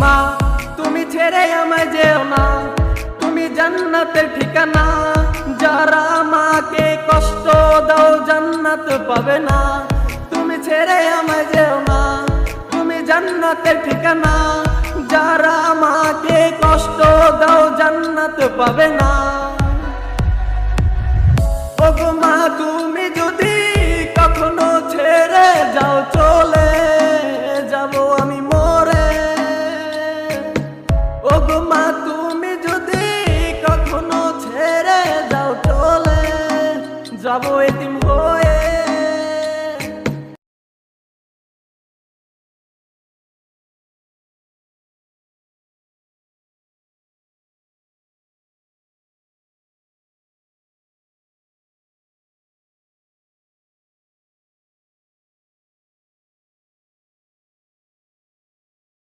মা তুমি ছেড়ে আমায় যেও না, তুমি জান্নাতের ঠিকানা। যারা মাকে কষ্ট দাও জান্নাত পাবে না। তুমি ছেড়ে আমায় যেও না, তুমি জান্নাতের ঠিকানা। যারা মাকে কষ্ট দাও জান্নাত পাবে না। ওগো মা